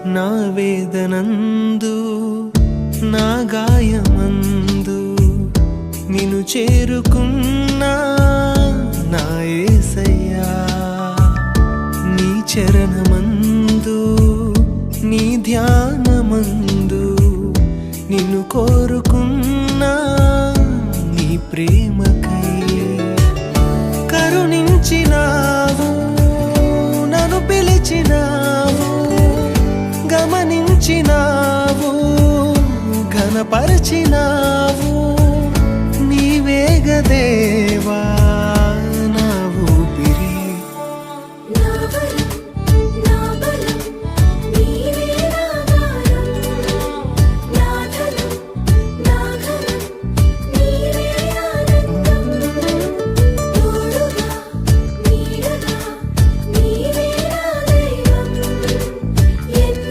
నా వేదనందు నా గాయమందు నిన్ను చేరుకున్నా నా యేసయ్యా. నీ చరణమందు నీ ధ్యానమందు నిన్ను కోరుకున్నా నీ ప్రేమకై. కరుణించినావు, నన్ను పిలిచినావు, గమనించినావు, ఘనపరచినావు. నీవే గదే